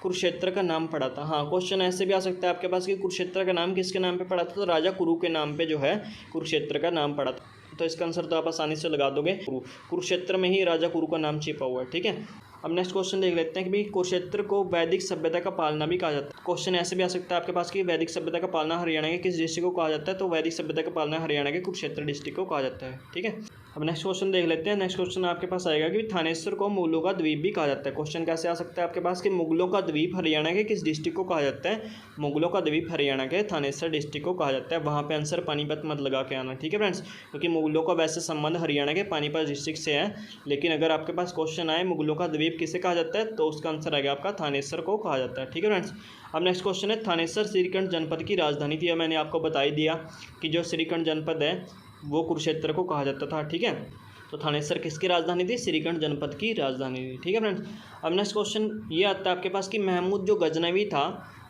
कुरुक्षेत्र का नाम पड़ा था। हाँ, क्वेश्चन ऐसे भी आ सकता है आपके पास कि कुरुक्षेत्र का नाम किसके नाम पे पड़ा था। तो राजा कुरु के नाम पे जो है कुरुक्षेत्र का नाम पड़ा था। तो इसका आंसर तो आप आसानी से लगा दोगे, कुरुक्षेत्र में ही राजा कुरु का नाम छिपा हुआ है। ठीक है, अब नेक्स्ट क्वेश्चन देख लेते हैं कि भाई कुरुक्षेत्र को वैदिक सभ्यता का पालना भी कहा जाता है। क्वेश्चन ऐसे भी आ सकता है आपके पास कि वैदिक सभ्यता का पालना हरियाणा के किस डिस्ट्रिक्ट को कहा जाता है। तो वैदिक सभ्यता का पालना हरियाणा के कुरुक्षेत्र डिस्ट्रिक्ट को कहा जाता है। ठीक है, अब नेक्स्ट क्वेश्चन देख लेते हैं। नेक्स्ट क्वेश्चन आपके पास आएगा कि थानेश्वर को मुगलों का द्वीप भी कहा जाता है। क्वेश्चन कैसे आ सकता है आपके पास कि मुगलों का द्वीप हरियाणा के किस डिस्ट्रिक्ट को कहा जाता है। मुगलों का द्वीप हरियाणा के थानेश्वर डिस्ट्रिक्ट को कहा जाता है। वहाँ पे आंसर पानीपत मत लगा के आना। ठीक है फ्रेंड्स, क्योंकि मुगलों का वैसे संबंध हरियाणा के पानीपत डिस्ट्रिक्ट से है, लेकिन अगर आपके पास क्वेश्चन आए मुगलों का द्वीप किसे कहा जाता है, तो उसका आंसर आएगा आपका थानेश्वर को कहा जाता है। ठीक है फ्रेंड्स, अब नेक्स्ट क्वेश्चन है थानेश्वर श्रीकंठ जनपद की राजधानी थी। मैंने आपको बता ही दिया कि जो श्रीकंठ जनपद है वो कुरुक्षेत्र को कहा जाता था। ठीक है, तो थानेश्वर किसकी राजधानी थी, श्रीकंठ जनपद की राजधानी थी। ठीक है फ्रेंड्स, अब नेक्स्ट क्वेश्चन ये आता है आपके पास कि महमूद जो गजनवी था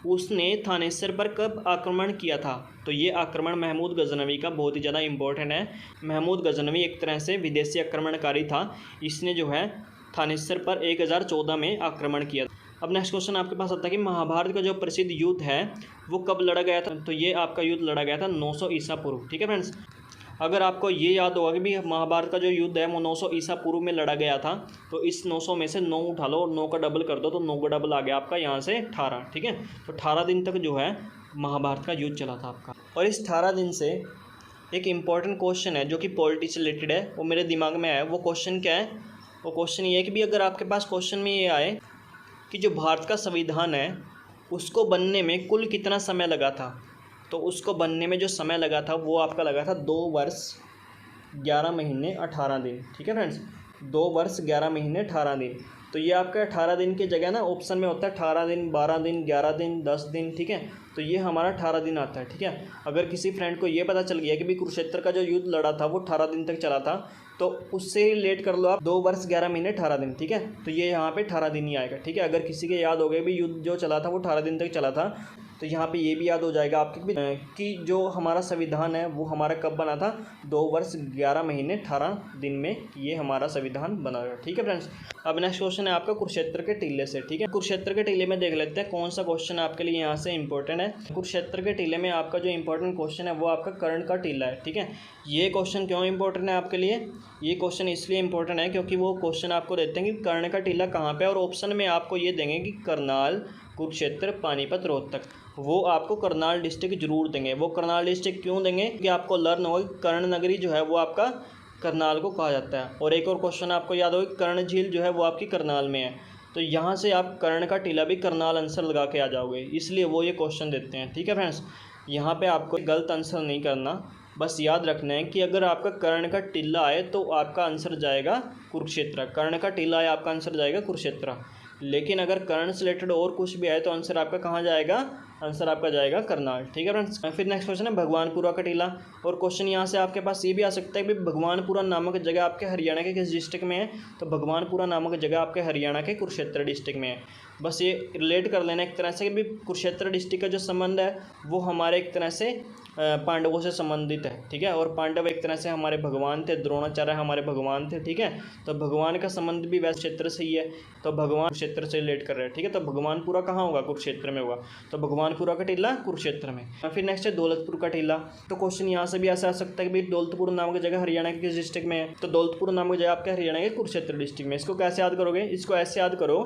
उसने थानेश्वर पर कब आक्रमण किया था। तो ये आक्रमण महमूद गजनवी का बहुत ही ज़्यादा इंपॉर्टेंट है। महमूद गजनवी एक तरह से विदेशी आक्रमणकारी था, इसने जो है थानेश्वर पर 1014 में आक्रमण किया। अब नेक्स्ट क्वेश्चन आपके पास आता है कि महाभारत का जो प्रसिद्ध युद्ध है वो कब लड़ा गया था। तो ये आपका युद्ध लड़ा गया था 900 ईसा पूर्व। ठीक है फ्रेंड्स, अगर आपको ये याद होगा कि भी महाभारत का जो युद्ध है वो 900 ईसा पूर्व में लड़ा गया था, तो इस 900 में से 9 उठा लो और 9 का डबल कर दो, तो 9 का डबल आ गया आपका यहाँ से 18। ठीक है, तो 18 दिन तक जो है महाभारत का युद्ध चला था आपका। और इस 18 दिन से एक इम्पॉर्टेंट क्वेश्चन है जो कि पॉलिटिक्स से रिलेटेड है, वो मेरे दिमाग में आया। वो क्वेश्चन क्या है, वो क्वेश्चन ये है कि भी अगर आपके पास क्वेश्चन में ये आए कि जो भारत का संविधान है उसको बनने में कुल कितना समय लगा था, तो उसको बनने में जो समय लगा था वो आपका लगा था 2 वर्ष 11 महीने 18 दिन। ठीक है फ्रेंड्स, 2 वर्ष 11 महीने 18 दिन। तो ये आपका 18 दिन की जगह ना ऑप्शन में होता है 18 दिन, 12 दिन, 11 दिन, 10 दिन। ठीक है, तो ये हमारा 18 दिन आता है। ठीक है, अगर किसी फ्रेंड को ये पता चल गया कि भी कुरुक्षेत्र का जो युद्ध लड़ा था वो 18 दिन तक चला था, तो उससे रिलेट कर लो आप 2 वर्ष 11 महीने 18 दिन। ठीक है, तो ये यहाँ पे 18 दिन ही आएगा। ठीक है, अगर किसी के याद हो गए भी युद्ध जो चला था वो 18 दिन तक चला था, तो यहाँ पे ये भी याद हो जाएगा आपके कि जो हमारा संविधान है वो हमारा कब बना था, 2 वर्ष 11 महीने 18 दिन में ये हमारा संविधान बना है। ठीक है फ्रेंड्स, अब नेक्स्ट क्वेश्चन है आपका कुरुक्षेत्र के टीले से। ठीक है, कुरुक्षेत्र के टीले में देख लेते हैं कौन सा क्वेश्चन आपके लिए यहाँ से इंपॉर्टेंट है। कुरुक्षेत्र के टीले में आपका जो इंपॉर्टेंट क्वेश्चन है वो आपका कर्ण का टीला है। ठीक है, ये क्वेश्चन क्यों इंपॉर्टेंट है आपके लिए, ये क्वेश्चन इसलिए इंपॉर्टेंट है क्योंकि वो क्वेश्चन आपको देते हैं कि कर्ण का टीला कहाँ पे, और ऑप्शन में आपको ये देंगे कि करनाल, कुरुक्षेत्र, पानीपत, रोहतक। वो आपको करनाल डिस्ट्रिक्ट जरूर देंगे। वो करनाल डिस्ट्रिक्ट क्यों देंगे कि आपको लर्न होगा कि कर्ण नगरी जो है वो आपका करनाल को कहा जाता है। और एक और क्वेश्चन आपको याद होगा कि कर्ण झील जो है वो आपकी करनाल में है, तो यहाँ से आप कर्ण का टीला भी करनाल आंसर लगा के आ जाओगे, इसलिए वो ये क्वेश्चन देते हैं। ठीक है फ्रेंड्स, यहाँ पे आपको गलत आंसर नहीं करना, बस याद रखना है कि अगर आपका कर्ण का टीला आए तो आपका आंसर जाएगा कुरुक्षेत्र। कर्ण का टीला आए आपका आंसर जाएगा कुरुक्षेत्र। लेकिन अगर कर्ण से रिलेटेड और कुछ भी आए तो आंसर आपका कहाँ जाएगा, आंसर आपका जाएगा करनाल। ठीक है फ्रेंड्स। फिर नेक्स्ट क्वेश्चन है भगवानपुरा का टीला, और क्वेश्चन यहाँ से आपके पास ये भी आ सकता है कि भगवानपुरा नामक जगह आपके हरियाणा के किस डिस्ट्रिक्ट में है, तो भगवानपुरा नामक जगह आपके हरियाणा के कुरुक्षेत्र डिस्ट्रिक्ट में है। बस ये रिलेट कर लेना एक तरह से कि भी कुरुक्षेत्र डिस्ट्रिक्ट का जो संबंध है वो हमारे एक तरह से पांडवों से संबंधित है। ठीक है, और पांडव एक तरह से हमारे भगवान थे, द्रोणाचार्य हमारे भगवान थे। ठीक है, तो भगवान का संबंध भी वैसे क्षेत्र से ही है, तो भगवान क्षेत्र से रिलेट कर रहे हैं। ठीक है, तो भगवानपुरा कहाँ होगा, कुरुक्षेत्र में होगा, तो भगवानपुरा का टीला कुरुक्षेत्र में। फिर नेक्स्ट है दौलतपुर का टीला, तो क्वेश्चन यहाँ से भी ऐसा आ सकता है कि भाई दौलतपुर नामक जगह हरियाणा के किस डिस्ट्रिक्ट में है, तो दौलतपुर नामक जगह आपके हरियाणा के कुरुक्षेत्र डिस्ट्रिक्ट में। इसको कैसे याद करोगे, इसको ऐसे याद करो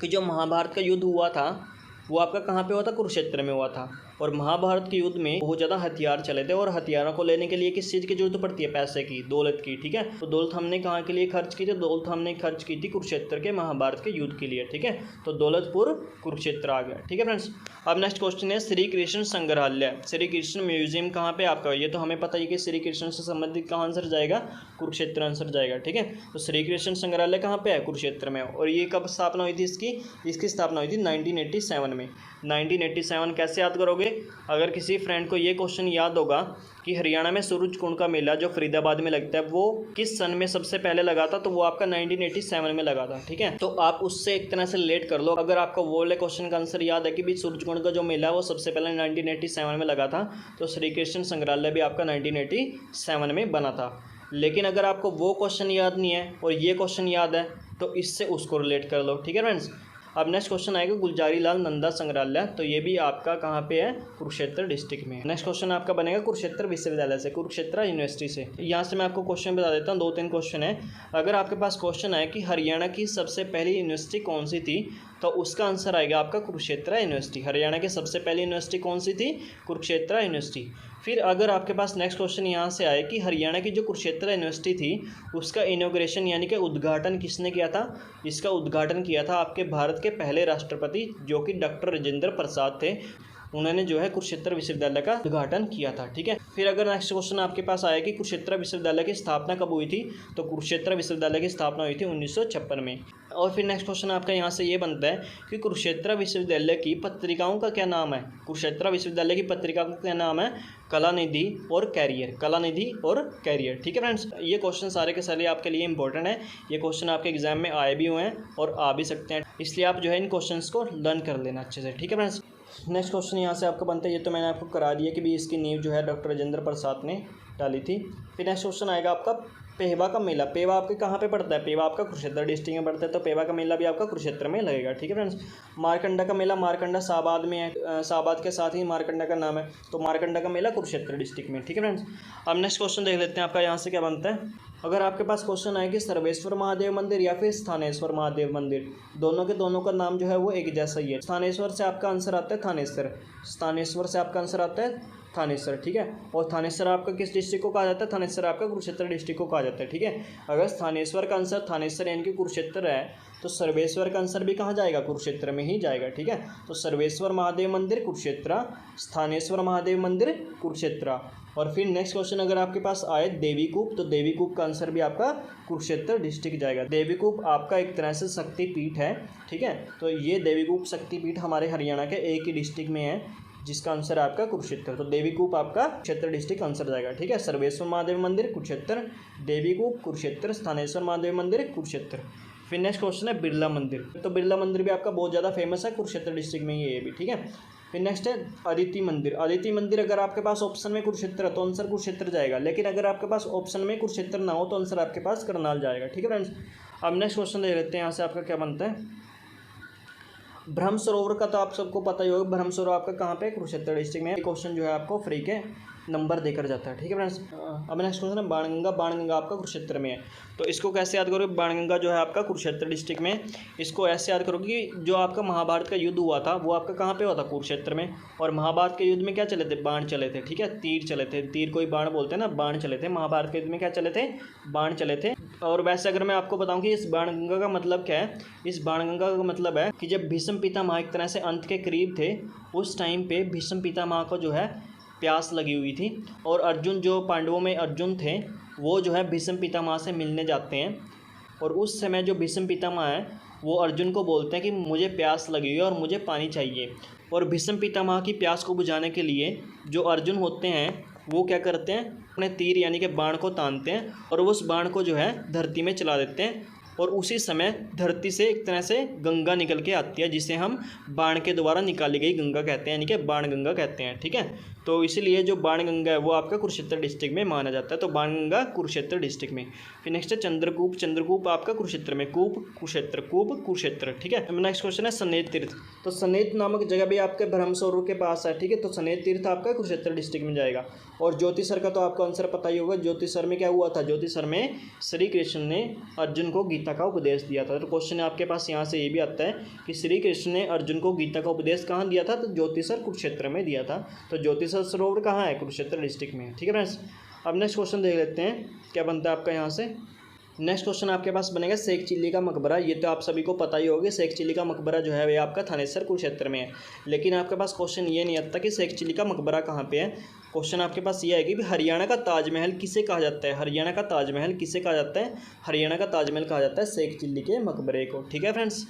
कि जो महाभारत का युद्ध हुआ था वो आपका कहाँ पे हुआ था, कुरुक्षेत्र में हुआ था। और महाभारत के युद्ध में बहुत ज़्यादा हथियार चले थे, और हथियारों को लेने के लिए किस चीज़ की जरूरत पड़ती है, पैसे की, दौलत की। ठीक है, तो दौलत हमने कहाँ के लिए खर्च की थी, दौलत हमने खर्च की थी कुरुक्षेत्र के महाभारत के युद्ध के लिए। ठीक है, तो दौलतपुर कुरुक्षेत्र आ गया। ठीक है फ्रेंड्स। अब नेक्स्ट क्वेश्चन है श्री कृष्ण संग्रहालय, श्री कृष्ण म्यूजियम कहाँ पे आपका, ये तो हमें पता है कि श्री कृष्ण से संबंधित कहाँ आंसर जाएगा, कुरुक्षेत्र आंसर जाएगा। ठीक है, तो श्री कृष्ण संग्रहालय कहाँ पे है, कुरुक्षेत्र में। और ये कब स्थापना हुई थी इसकी स्थापना हुई थी 1987 में। 1987 कैसे याद करोगे, अगर किसी फ्रेंड को ये क्वेश्चन याद होगा कि हरियाणा में सूरज कुंड का मेला जो फरीदाबाद में लगता है वो किस सन में सबसे पहले लगा था, तो वो आपका 1987 में लगा था। ठीक है, तो आप उससे एक तरह से रिलेट कर लो। अगर आपको वो वाले क्वेश्चन का आंसर याद है कि भी सूरज कुंड का जो मेला है वो सबसे पहले 1987 में लगा था, तो श्री कृष्ण संग्रहालय भी आपका 1987 में बना था। लेकिन अगर आपको वो क्वेश्चन याद नहीं है और ये क्वेश्चन याद है तो इससे उसको रिलेट कर लो। ठीक है फ्रेंड्स। अब नेक्स्ट क्वेश्चन आएगा गुलजारी लाल नंदा संग्रहालय, तो ये भी आपका कहाँ पे है, कुरुक्षेत्र डिस्ट्रिक्ट में। नेक्स्ट क्वेश्चन आपका बनेगा कुरुक्षेत्र विश्वविद्यालय से, कुरुक्षेत्र यूनिवर्सिटी से। यहाँ से मैं आपको क्वेश्चन बता देता हूँ, 2-3 क्वेश्चन है। अगर आपके पास क्वेश्चन है कि हरियाणा की सबसे पहली यूनिवर्सिटी कौन सी थी, तो उसका आंसर आएगा आपका कुरुक्षेत्र यूनिवर्सिटी। हरियाणा की सबसे पहली यूनिवर्सिटी कौन सी थी, कुरुक्षेत्र यूनिवर्सिटी। फिर अगर आपके पास नेक्स्ट क्वेश्चन यहाँ से आए कि हरियाणा की जो कुरुक्षेत्र यूनिवर्सिटी थी उसका इनॉग्रेशन यानी कि उद्घाटन किसने किया था, इसका उद्घाटन किया था आपके भारत के पहले राष्ट्रपति जो कि डॉक्टर राजेंद्र प्रसाद थे, उन्होंने जो है कुरुक्षेत्र विश्वविद्यालय का उद्घाटन किया था। ठीक है, फिर अगर नेक्स्ट क्वेश्चन आपके पास आया कि कुरुक्षेत्र विश्वविद्यालय की स्थापना कब हुई थी, तो कुरुक्षेत्र विश्वविद्यालय की स्थापना हुई थी 1956 में। और फिर नेक्स्ट क्वेश्चन आपका यहाँ से ये बनता है कि कुरुक्षेत्र विश्वविद्यालय की पत्रिकाओं का क्या नाम है, कुरुक्षेत्र विश्वविद्यालय की पत्रिका का क्या नाम है, कलानिधि और कैरियर, कलानिधि और कैरियर। ठीक है फ्रेंड्स, ये क्वेश्चन सारे के सारे आपके लिए इंपॉर्टेंट है, ये क्वेश्चन आपके एग्जाम में आए भी हुए हैं और आ भी सकते हैं, इसलिए आप जो है इन क्वेश्चंस को लर्न कर लेना अच्छे से। ठीक है फ्रेंड्स। नेक्स्ट क्वेश्चन यहाँ से आपका बनता है, ये तो मैंने आपको करा दिया कि भी इसकी नींव जो है डॉक्टर राजेंद्र प्रसाद ने डाली थी। फिर नेक्स्ट क्वेश्चन आएगा आपका पेवा का मेला, पेवा आपके कहाँ पे पड़ता है, पेवा आपका कुरुक्षेत्र डिस्ट्रिक्ट में पड़ता है, तो पेवा का मेला भी आपका कुरुक्षेत्र में लगेगा। ठीक है फ्रेंड्स। मारकंडा का मेला, मारकंडा शाहबाद में है, शाहबाद के साथ ही मारकंडा का नाम है, तो मारकंडा का मेला कुरुक्षेत्र डिस्ट्रिक्ट में। ठीक है फ्रेंड्स। अब नेक्स्ट क्वेश्चन देख लेते हैं आपका यहाँ से क्या बनता है। अगर आपके पास क्वेश्चन आए कि सर्वेश्वर महादेव मंदिर या फिर स्थानेश्वर महादेव मंदिर, दोनों के दोनों का नाम जो है वो एक जैसा ही है। स्थानेश्वर से आपका आंसर आता है थानेश्वर, स्थानेश्वर से आपका आंसर आता है थानेश्वर। ठीक है, और थानेश्वर आपका किस डिस्ट्रिक्ट को कहा जाता है, थानेश्वर आपका कुरुक्षेत्र डिस्ट्रिक्ट को कहा जाता है। ठीक है, अगर स्थानेश्वर का आंसर थानेश्वर यानी कि कुरुक्षेत्र है तो सर्वेश्वर का आंसर भी कहाँ जाएगा, कुरुक्षेत्र में ही जाएगा। ठीक है, तो सर्वेश्वर महादेव मंदिर कुरुक्षेत्र, स्थानेश्वर महादेव मंदिर कुरुक्षेत्र। और फिर नेक्स्ट क्वेश्चन अगर आपके पास आए देवीकूप, तो देवीकूप का आंसर भी आपका कुरुक्षेत्र डिस्ट्रिक्ट जाएगा। देवीकूप आपका एक तरह से शक्तिपीठ है। ठीक है, तो ये देवीकूप शक्तिपीठ हमारे हरियाणा के एक ही डिस्ट्रिक्ट में है जिसका आंसर है आपका कुरुक्षेत्र, तो देवीकूप आपका कुरुक्षेत्र डिस्ट्रिक्ट आंसर जाएगा। ठीक है, सर्वेश्वर महादेव मंदिर कुरुक्षेत्र, देवीकूप कुरुक्षेत्र, स्थानेश्वर महादेव मंदिर कुरुक्षेत्र। फिर नेक्स्ट क्वेश्चन है बिरला मंदिर, तो बिरला मंदिर भी आपका बहुत ज़्यादा फेमस है, कुरुक्षेत्र डिस्ट्रिक्ट में ये भी। ठीक है, फिर नेक्स्ट है अदिति मंदिर, अदिति मंदिर अगर आपके पास ऑप्शन में कुरुक्षेत्र है तो आंसर कुरुक्षेत्र जाएगा, लेकिन अगर आपके पास ऑप्शन में कुरुक्षेत्र ना हो तो आंसर आपके पास करनाल जाएगा। ठीक है फ्रेंड्स। अब नेक्स्ट क्वेश्चन देख लेते हैं यहाँ से आपका क्या बनता है। ब्रह्म सरोवर का तो आप सबको पता ही होगा, ब्रह्म सरोवर आपका कहाँ पे, कुरुक्षेत्र डिस्ट्रिक्ट में। क्वेश्चन जो है आपको फ्री के नंबर देकर जाता है। ठीक है फ्रेंड्स। अब नेक्स्ट क्वेश्चन है बाणगंगा, बाणगंगा आपका कुरुक्षेत्र में है, तो इसको कैसे याद करोगे, बाणगंगा जो है आपका कुरुक्षेत्र डिस्ट्रिक्ट में, इसको ऐसे याद करोगे कि जो आपका महाभारत का युद्ध हुआ था वो आपका कहाँ पे हुआ था, कुरुक्षेत्र में। और महाभारत के युद्ध में क्या चले थे, बाण चले थे। ठीक है, तीर चले थे, तीर कोई बाण बोलते हैं ना, बाण चले थे। महाभारत के युद्ध में क्या चले थे, बाण चले थे। और वैसे अगर मैं आपको बताऊं कि इस बाणगंगा का मतलब क्या है, इस बाणगंगा का मतलब है कि जब भीष्म पितामह एक तरह से अंत के करीब थे उस टाइम पे भीष्म पितामह को जो है प्यास लगी हुई थी, और अर्जुन जो पांडवों में अर्जुन थे वो जो है भीष्म पितामह से मिलने जाते हैं, और उस समय जो भीष्म पितामह है वो अर्जुन को बोलते हैं कि मुझे प्यास लगी है और मुझे पानी चाहिए। और भीष्म पितामह की प्यास को बुझाने के लिए जो अर्जुन होते हैं वो क्या करते हैं, अपने तीर यानी कि बाण को तानते हैं और उस बाण को जो है धरती में चला देते हैं। और उसी समय धरती से एक तरह से गंगा निकल के आती है, जिसे हम बाण के द्वारा निकाली गई गंगा कहते हैं, यानी कि बाण गंगा कहते हैं। ठीक है, तो इसीलिए जो बाण गंगा है वो आपका कुरुक्षेत्र डिस्ट्रिक्ट में माना जाता है। तो बाण गंगा कुरुक्षेत्र डिस्ट्रिक्ट में। फिर नेक्स्ट है चंद्रकूप। चंद्रकूप आपका कुरुक्षेत्र में, कूप कुरुक्षेत्र, कूप कुरुक्षेत्र। ठीक है, नेक्स्ट क्वेश्चन है सनेत तीर्थ। तो सनेत नामक जगह भी आपके ब्रह्मसरोवर के पास है। ठीक है, तो सनेत तीर्थ आपका कुरुक्षेत्र डिस्ट्रिक्ट में जाएगा। और ज्योतिसर का तो आपको आंसर पता ही होगा। ज्योतिसर में क्या हुआ था, ज्योतिसर में श्री कृष्ण ने अर्जुन को गीता का उपदेश दिया था। तो क्वेश्चन आपके पास यहाँ से ये भी आता है कि श्री कृष्ण ने अर्जुन को गीता का उपदेश कहाँ दिया था, तो ज्योतिसर कुरुक्षेत्र में दिया था। तो ज्योतिसर सरोवर कहाँ है, कुरुक्षेत्र डिस्ट्रिक्ट में। ठीक है फ्रेंड्स, अब नेक्स्ट क्वेश्चन देख लेते हैं क्या बनता है आपका यहाँ से। नेक्स्ट क्वेश्चन आपके पास बनेगा शेख चिल्ली का मकबरा। ये तो आप सभी को पता ही होगा, शेख चिल्ली का मकबरा जो है वे आपका थानेसर कुरुक्षेत्र में है। लेकिन आपके पास क्वेश्चन ये नहीं आता कि शेख चिल्ली का मकबरा कहाँ पे है। क्वेश्चन आपके पास ये है कि हरियाणा का ताजमहल किसे कहा जाता है, हरियाणा का ताजमहल किसे कहा जाता है, हरियाणा का ताजमहल कहा जाता है शेख चिल्ली के मकबरे को। ठीक है फ्रेंड्स,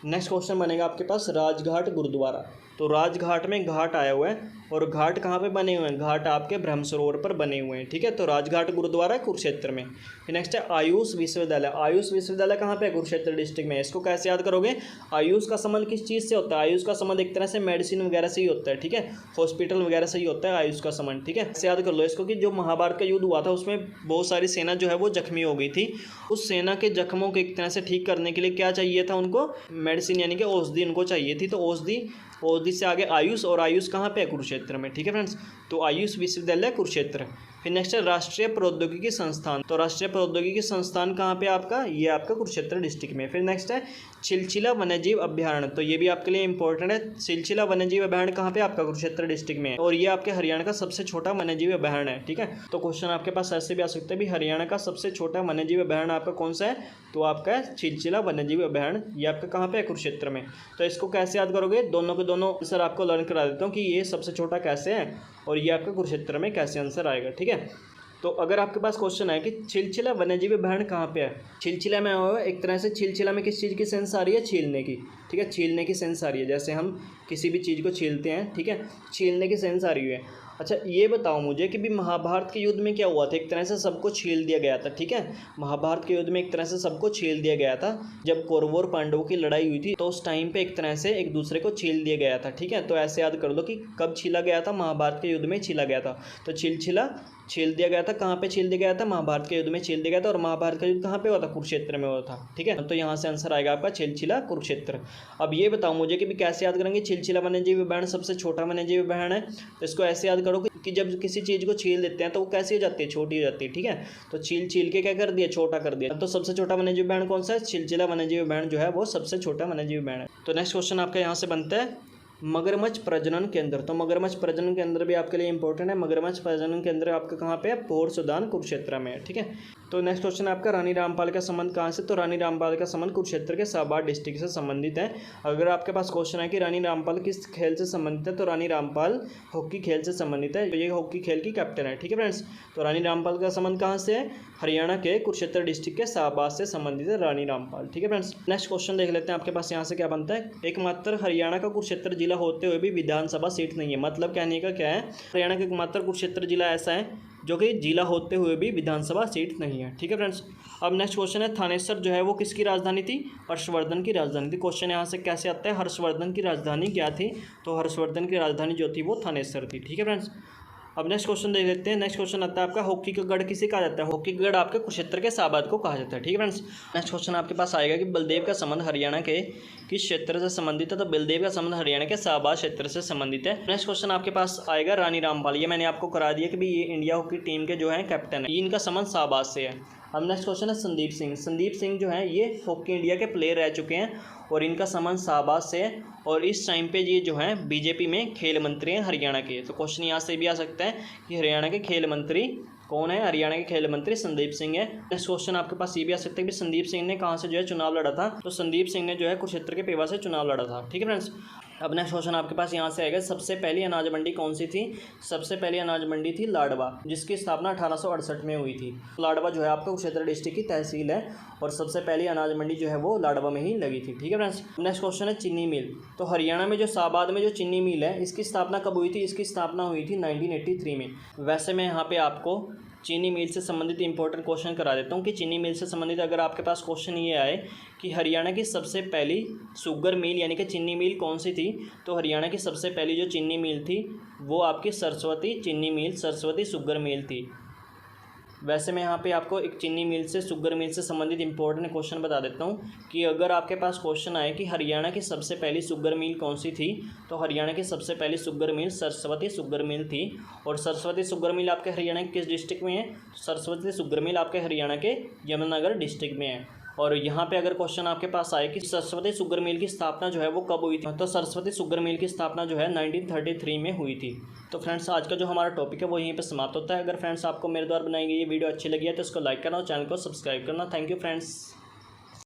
नेक्स्ट क्वेश्चन बनेगा आपके पास राजघाट गुरुद्वारा। तो राजघाट में घाट आया हुआ है और घाट कहाँ पे बने हुए हैं, घाट आपके ब्रह्म सरोवर पर बने हुए हैं। ठीक है, तो राजघाट गुरुद्वारा कुरुक्षेत्र में। फिर नेक्स्ट है आयुष विश्वविद्यालय। आयुष विश्वविद्यालय कहाँ पे है, कुरुक्षेत्र डिस्ट्रिक्ट में। इसको कैसे याद करोगे, आयुष का संबंध किस चीज़ से होता है, आयुष का संबंध एक तरह से मेडिसिन वगैरह से ही होता है। ठीक है, हॉस्पिटल वगैरह से ही होता है आयुष का संबंध। ठीक है, ऐसे याद कर लो इसको कि जो महाभारत का युद्ध हुआ था उसमें बहुत सारी सेना जो है वो जख्मी हो गई थी। उस सेना के जख्मों को एक तरह से ठीक करने के लिए क्या चाहिए था उनको, मेडिसिन यानी कि औषधि उनको चाहिए थी। तो औषधि से आगे आयुष, और आयुष कहाँ पे है, कुरुक्षेत्र में। ठीक है फ्रेंड्स, तो आयुष विश्वविद्यालय कुरुक्षेत्र। फिर नेक्स्ट है राष्ट्रीय प्रौद्योगिकी संस्थान। तो राष्ट्रीय प्रौद्योगिकी संस्थान कहाँ पे आपका, ये आपका कुरुक्षेत्र डिस्ट्रिक्ट में। फिर नेक्स्ट है चिलचिला वन्यजीव अभ्यारण्य। तो ये भी आपके लिए इंपॉर्टेंट है। चिलचिला वन्यजीव अभ्यारण्य कहाँ पे आपका, कुरुक्षेत्र डिस्ट्रिक्ट में, और ये आपके हरियाणा का सबसे छोटा वन्यजीव अभ्यारण्य है। ठीक है, तो क्वेश्चन आपके पास ऐसे भी आ सकता है भी हरियाणा का सबसे छोटा वन्यजीव अभ्यारण्य आपका कौन सा है, तो आपका चिलचिला वन्यजीव अभ्यारण्य। ये आपका कहाँ पे है, कुरुक्षेत्र में। तो इसको कैसे याद करोगे, दोनों के दोनों आंसर आपको लर्न करा देता हूँ कि ये सबसे छोटा कैसे है और ये आपका कुरुक्षेत्र में कैसे आंसर आएगा। ठीक है, तो अगर आपके पास क्वेश्चन है कि चिलचिला वन्यजीव अभ्यारण्य कहाँ पे है, चिलचिला में एक तरह से चिलचिला में किस चीज़ की सेंस आ रही है, छीलने की। ठीक है, छीलने की सेंस आ रही है, जैसे हम किसी भी चीज़ को छीलते हैं। ठीक है, छीलने की सेंस आ रही है। अच्छा ये बताओ मुझे कि भी महाभारत के युद्ध में क्या हुआ था, एक तरह से सबको छील दिया गया था। ठीक है, महाभारत के युद्ध में एक तरह से सबको छील दिया गया था। जब कौरवों और पांडवों की लड़ाई हुई थी तो उस टाइम पे एक तरह से एक दूसरे को छील दिया गया था। ठीक है, तो ऐसे याद कर लो कि कब छीला गया था, महाभारत के युद्ध में छीला गया था। तो छील दिया गया था, कहाँ पे छील दिया गया था, महाभारत के युद्ध में छील दिया गया था। और महाभारत का युद्ध कहाँ पे हुआ था, कुरुक्षेत्र में हुआ था। ठीक है, तो यहाँ से आंसर आएगा आपका चिलचिला कुरुक्षेत्र। अब ये बताओ मुझे कि भी कैसे याद करेंगे, चिलचिला वन्यजीव अभ्यारण्य सबसे छोटा वन्यजीव अभ्यारण्य है। तो इसको ऐसे याद करो कि जब किसी चीज़ को छील देते हैं तो वो कैसी हो जाती है, छोटी हो जाती है। ठीक है, तो छील के क्या कर दिया, छोटा कर दिया। तो सबसे छोटा वन्यजीव अभ्यारण्य कौन सा है, चिलचिला वन्यजीव अभ्यारण्य जो है वो सबसे छोटा वन्यजीव अभ्यारण्य है। तो नेक्स्ट क्वेश्चन आपका यहाँ से बनता है मगरमच्छ प्रजनन केंद्र। तो मगरमच्छ प्रजनन केंद्र भी आपके लिए इंपॉर्टेंट है। मगरमच्छ प्रजनन केंद्र आपका कहाँ पे है, पोर सुदान कुरुक्षेत्र में है। ठीक है, तो नेक्स्ट क्वेश्चन आपका रानी रामपाल का संबंध कहाँ से, तो रानी रामपाल का संबंध कुरुक्षेत्र के साबार डिस्ट्रिक्ट से संबंधित है। अगर आपके पास क्वेश्चन है कि रानी रामपाल किस खेल से संबंधित है, तो रानी रामपाल हॉकी खेल से संबंधित है। तो ये हॉकी खेल की कैप्टन है। ठीक है फ्रेंड्स, तो रानी रामपाल का संबंध कहाँ से है, हरियाणा के कुरुक्षेत्र डिस्ट्रिक्ट के शाहबाद से संबंधित है रानी रामपाल। ठीक है फ्रेंड्स, नेक्स्ट क्वेश्चन देख लेते हैं आपके पास यहाँ से क्या बनता है। एकमात्र हरियाणा का कुरुक्षेत्र जिला होते हुए भी विधानसभा सीट नहीं है। मतलब कहने का क्या है, हरियाणा का एकमात्र कुरुक्षेत्र जिला ऐसा है जो कि जिला होते हुए भी विधानसभा सीट नहीं है। ठीक है फ्रेंड्स, अब नेक्स्ट क्वेश्चन है थानेसर जो है वो किसकी राजधानी थी, हर्षवर्धन की राजधानी थी। क्वेश्चन यहाँ से कैसे आता है, हर्षवर्धन की राजधानी क्या थी, तो हर्षवर्धन की राजधानी जो थी वो थानेसर थी। ठीक है फ्रेंड्स, अब नेक्स्ट क्वेश्चन देख लेते हैं। नेक्स्ट क्वेश्चन आता है आपका हॉकी का गढ़ किसे कहा जाता है, हॉकी का गढ़ आपके कुरुक्षेत्र के शाहबाद को कहा जाता है। ठीक है फ्रेंड्स, नेक्स्ट क्वेश्चन आपके पास आएगा कि बलदेव का संबंध हरियाणा के किस क्षेत्र से संबंधित है, तो बलदेव का संबंध हरियाणा के शाहबाद क्षेत्र से संबंधित है। नेक्स्ट क्वेश्चन आपके पास आएगा रानी रामपाल। ये मैंने आपको करा दिया कि भाई ये इंडिया हॉकी टीम के जो है कैप्टन है, इनका संबंध शाहबाद से है। अब नेक्स्ट क्वेश्चन है संदीप सिंह। संदीप सिंह जो है ये हॉकी इंडिया के प्लेयर रह चुके हैं और इनका संबंध शाहबाद से है और इस टाइम पे ये जो है बीजेपी में खेल मंत्री हैं हरियाणा के। तो क्वेश्चन यहाँ से भी आ सकता है कि हरियाणा के खेल मंत्री कौन है, हरियाणा के खेल मंत्री संदीप सिंह है। नेक्स्ट क्वेश्चन आपके पास ये भी आ सकता है कि संदीप सिंह ने कहाँ से जो है चुनाव लड़ा था, तो संदीप सिंह ने जो है कुरुक्षेत्र के पेवा से चुनाव लड़ा था। ठीक है फ्रेंड्स, अब नेक्स्ट क्वेश्चन आपके पास यहाँ से आएगा, सबसे पहली अनाज मंडी कौन सी थी? सबसे पहली अनाज मंडी थी लाडवा, जिसकी स्थापना 1868 में हुई थी। लाडवा जो है आपका कुरुक्षेत्र डिस्ट्रिक्ट की तहसील है और सबसे पहली अनाज मंडी जो है वो लाडवा में ही लगी थी। ठीक है फ्रेंड्स। नेक्स्ट क्वेश्चन है चीनी मिल। तो हरियाणा में जो शाहबाद में जो चीनी मिल है, इसकी स्थापना कब हुई थी? इसकी स्थापना हुई थी 1983 में। वैसे मैं यहाँ पे आपको चीनी मिल से संबंधित इंपॉर्टेंट क्वेश्चन करा देता हूँ कि चीनी मिल से संबंधित अगर आपके पास क्वेश्चन ये आए कि हरियाणा की सबसे पहली शुगर मिल यानी कि चीनी मिल कौन सी थी, तो हरियाणा की सबसे पहली जो चीनी मिल थी वो आपकी सरस्वती चीनी मिल, सरस्वती शुगर मिल थी। वैसे मैं यहाँ पे आपको एक चीनी मिल से शुगर मिल से संबंधित इंपॉर्टेंट क्वेश्चन बता देता हूँ कि अगर आपके पास क्वेश्चन आए कि हरियाणा की सबसे पहली शुगर मिल कौन सी थी, तो हरियाणा की सबसे पहली sugar mill Saraswati sugar mill थी। और सरस्वती शुगर मिल आपके हरियाणा के किस डिस्ट्रिक्ट में है? सरस्वती शुगर मिल आपके हरियाणा के यमुनानगर डिस्ट्रिक्ट में है। और यहाँ पे अगर क्वेश्चन आपके पास आए कि सरस्वती शुगर मिल की स्थापना जो है वो कब हुई थी, तो सरस्वती शुगर मिल की स्थापना जो है 1933 में हुई थी। तो फ्रेंड्स आज का जो हमारा टॉपिक है वो यहीं पे समाप्त होता है। अगर फ्रेंड्स आपको मेरे द्वारा बनाई गई ये वीडियो अच्छी लगी है तो इसको लाइक करना और चैनल को सब्सक्राइब करना। Thank you friends.